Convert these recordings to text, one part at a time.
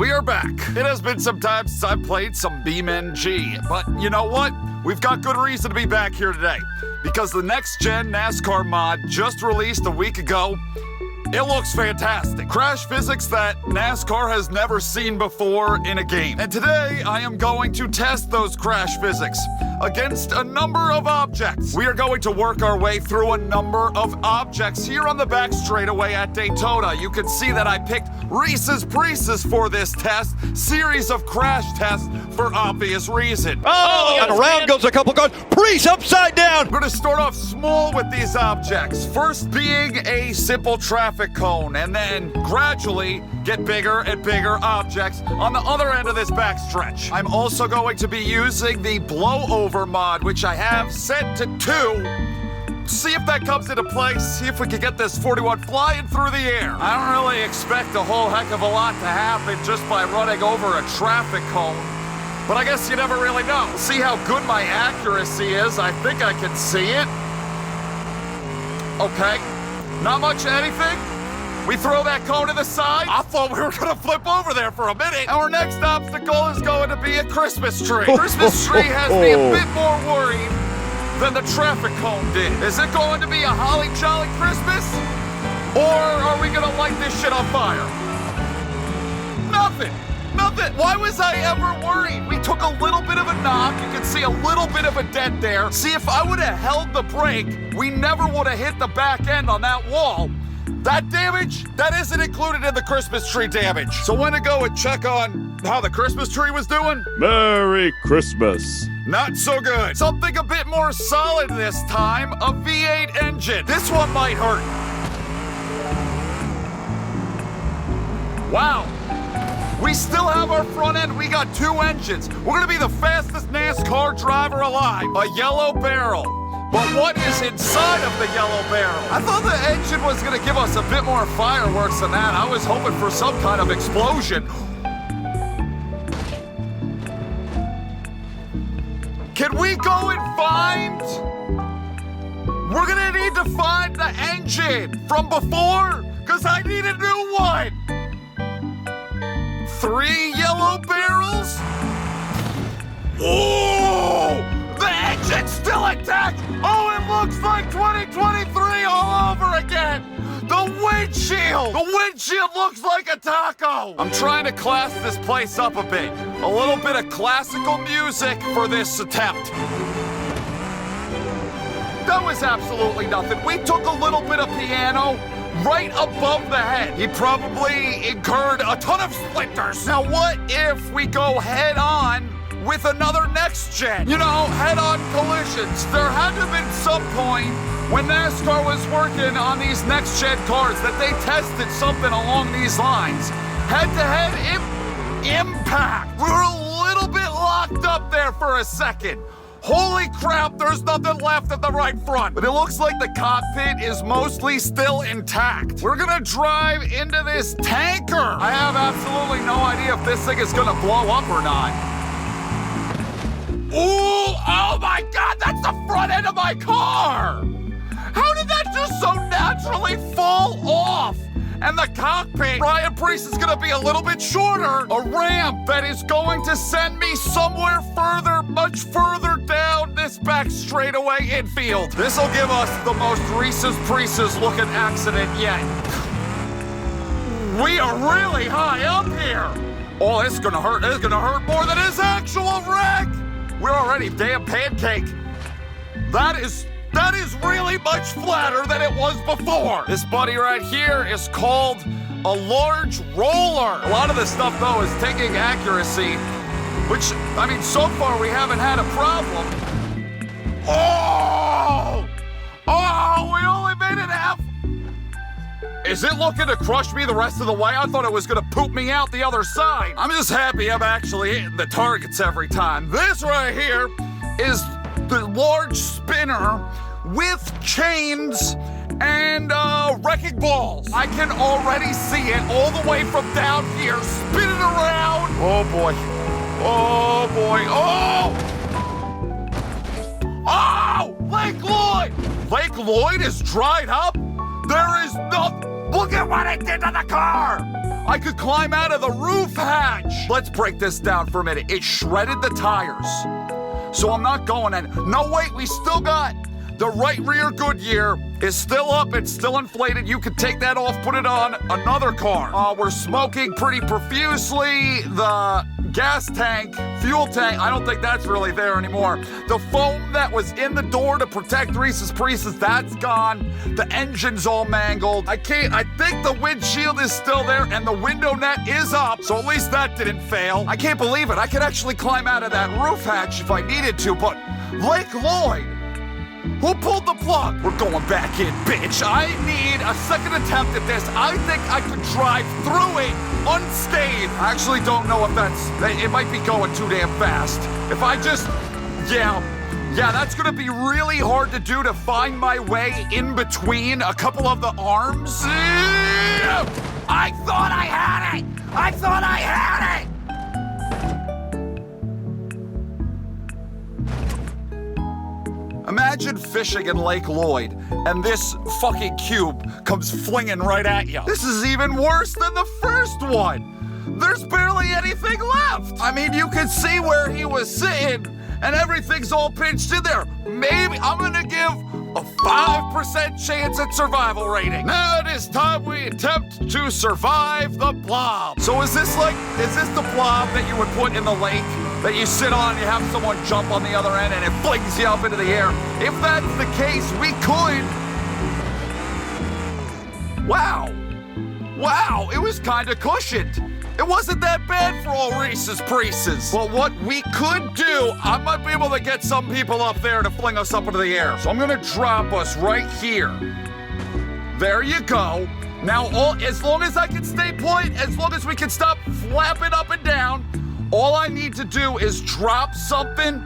We are back. It has been some time since I've played some BeamNG, but you know what? We've got good reason to be back here today, because the next-gen NASCAR mod just released a week ago. It looks fantastic. Crash physics that NASCAR has never seen before in a game. And today, I am going to test those crash physics against a number of objects. We are going to work our way through a number of objects here on the back straightaway at Daytona. You can see that I picked Reese's Pieces for this test, series of crash tests for obvious reason. Oh, and around goes a couple cars. Priest upside down. We're gonna start off small with these objects. First being a simple traffic cone, and then gradually get bigger and bigger objects on the other end of this backstretch. I'm also going to be using the Blowover Mod, which I have set to 2. See if that comes into play, see if we can get this 41 flying through the air. I don't really expect a whole heck of a lot to happen just by running over a traffic cone, but I guess you never really know. See how good my accuracy is. I think I can see it. Okay, not much of anything. We throw that cone to the side. I thought we were gonna flip over there for a minute. Our next obstacle is going to be a Christmas tree. Christmas tree has me a bit more worried than the traffic cone did. Is it going to be a holly jolly Christmas? Or are we gonna light this shit on fire? Nothing. Why was I ever worried? We took a little bit of a knock. You can see a little bit of a dent there. See, if I would have held the brake, we never would have hit the back end on that wall. That damage, that isn't included in the Christmas tree damage. So when to go and check on how the Christmas tree was doing? Merry Christmas. Not so good. Something a bit more solid this time, a V8 engine. This one might hurt. Wow. We still have our front end. We got 2 engines. We're gonna be the fastest NASCAR driver alive. A yellow barrel. But what is inside of the yellow barrel? I thought the engine was gonna give us a bit more fireworks than that. I was hoping for some kind of explosion. Can we go and find? We're gonna need to find the engine from before, because I need a new one. 3 yellow barrels? Oh! The engine's still intact! Oh, it looks like 2023 all over again! The windshield looks like a taco! I'm trying to class this place up a bit. A little bit of classical music for this attempt. That was absolutely nothing. We took a little bit of piano right above the head. He probably incurred a ton of splinters. Now what if we go head on with another next gen? You know, head-on collisions. There had to have been some point when NASCAR was working on these next-gen cars that they tested something along these lines. Head-to-head impact. We were a little bit locked up there for a second. Holy crap, there's nothing left at the right front. But it looks like the cockpit is mostly still intact. We're gonna drive into this tanker. I have absolutely no idea if this thing is gonna blow up or not. Ooh, oh my God, that's the front end of my car! How did that just so naturally fall off? And the cockpit, Brian Priest, is gonna be a little bit shorter. A ramp that is going to send me somewhere further, much further down this back straightaway infield. This'll give us the most Reese's Pieces looking accident yet. We are really high up here. Oh, this is gonna hurt. This is gonna hurt more than his actual wreck. We're already damn pancake. That is really much flatter than it was before. This buddy right here is called a large roller. A lot of this stuff, though, is taking accuracy, which, I mean, so far we haven't had a problem. Oh! Oh, we only made it half. Is it looking to crush me the rest of the way? I thought it was gonna poop me out the other side. I'm just happy I'm actually hitting the targets every time. This right here is the large spinner with chains and wrecking balls. I can already see it all the way from down here, spinning around. Oh boy. Oh boy. Oh! Oh! Lake Lloyd! Lake Lloyd is dried up? There is no... Look at what it did to the car! I could climb out of the roof hatch! Let's break this down for a minute. It shredded the tires. So I'm not going in. No, wait, we still got the right rear Goodyear is still up. It's still inflated. You can take that off, put it on another car. We're smoking pretty profusely. The gas tank, fuel tank, I don't think that's really there anymore. The foam that was in the door to protect Reese's Pieces, that's gone. The engine's all mangled. I think the windshield is still there and the window net is up, so at least that didn't fail. I can't believe it. I could actually climb out of that roof hatch if I needed to, but Lake Lloyd, who pulled the plug? We're going back in, bitch. I need a second attempt at this. I think I could drive through it unscathed. I actually don't know if it might be going too damn fast. If I just, yeah, that's gonna be really hard to do, to find my way in between a couple of the arms. I thought I had it. I thought I had it. Imagine fishing in Lake Lloyd and this fucking cube comes flinging right at you. This is even worse than the first one. There's barely anything left. I mean, you can see where he was sitting and everything's all pinched in there. Maybe I'm gonna give a 5% chance at survival rating. Now it is time we attempt to survive the blob. So is this the blob that you would put in the lake? That you sit on, you have someone jump on the other end and it flings you up into the air. If that's the case, we could. Wow, it was kind of cushioned. It wasn't that bad for all Reese's Pieces. But what we could do, I might be able to get some people up there to fling us up into the air. So I'm gonna drop us right here. There you go. Now, as long as I can stay point, as long as we can stop flapping up and down, all I need to do is drop something.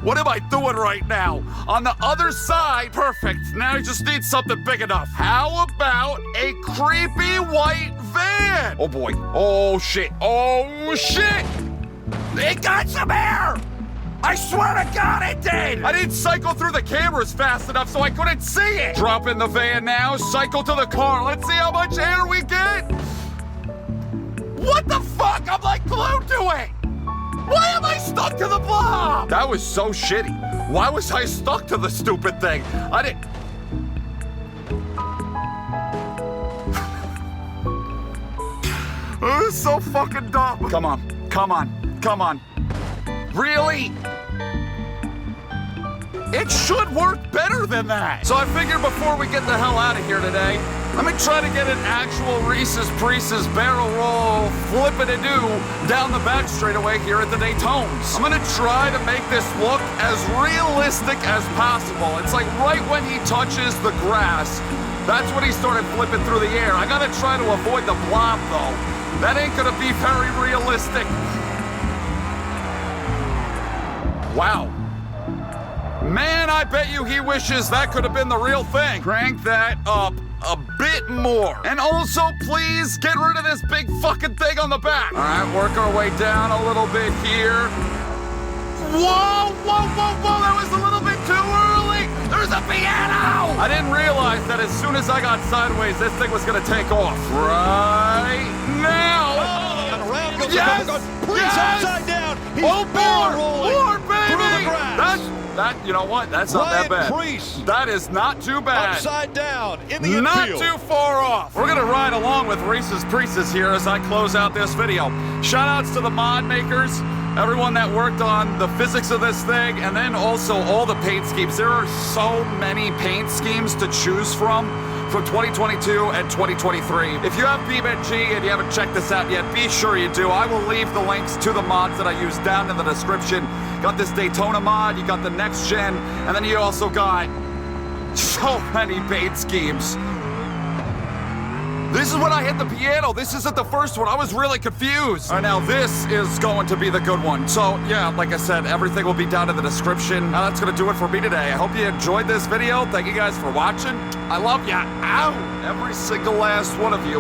What am I doing right now? On the other side, perfect. Now I just need something big enough. How about a creepy white van? Oh boy, oh shit, It got some air! I swear to God it did! I didn't cycle through the cameras fast enough so I couldn't see it. Drop in the van now, cycle to the car. Let's see how much air we get. What the fuck? I'm like glued to it! Why am I stuck to the blob? That was so shitty. Why was I stuck to the stupid thing? I didn't... This is so fucking dumb. Come on. Really? It should work better than that. So I figured before we get the hell out of here today, let me try to get an actual Reese's Pieces barrel roll flip-a-do down the back straightaway here at the Daytonas. I'm gonna try to make this look as realistic as possible. It's like right when he touches the grass, that's when he started flipping through the air. I gotta try to avoid the blob though. That ain't gonna be very realistic. Wow. Man, I bet you he wishes that could have been the real thing. Crank that up a bit more. And also, please get rid of this big fucking thing on the back. All right, work our way down a little bit here. Whoa, that was a little bit too early. There's a piano. I didn't realize that as soon as I got sideways, this thing was gonna take off. Right now. And around goes Yes! upside down. He's Oh, barrel rolling more, baby. through the grass. You know what? That's not that bad. Mrucz. That is not too bad. Upside down in the Not infield. too far off. We're gonna ride along with Reese's Pieces here as I close out this video. Shout outs to the mod makers, everyone that worked on the physics of this thing, and then also all the paint schemes. There are so many paint schemes to choose from 2022 and 2023. If you have BeamNG and you haven't checked this out yet, be sure you do. I will leave the links to the mods that I use down in the description. Got this Daytona mod, you got the next gen, and then you also got so many paint schemes. This is when I hit the piano. This isn't the first one. I was really confused. All right, now this is going to be the good one. So yeah, like I said, everything will be down in the description. Now that's gonna do it for me today. I hope you enjoyed this video. Thank you guys for watching. I love ya. Ow! Every single last one of you.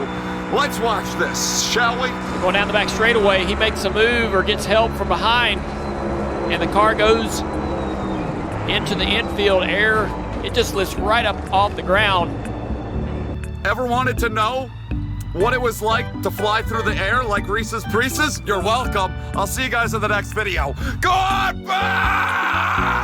Let's watch this, shall we? Going down the back straightaway, he makes a move or gets help from behind, and the car goes into the infield air. It just lifts right up off the ground. Ever wanted to know what it was like to fly through the air like Reese's Pieces, you're welcome. I'll see you guys in the next video. Goodbye!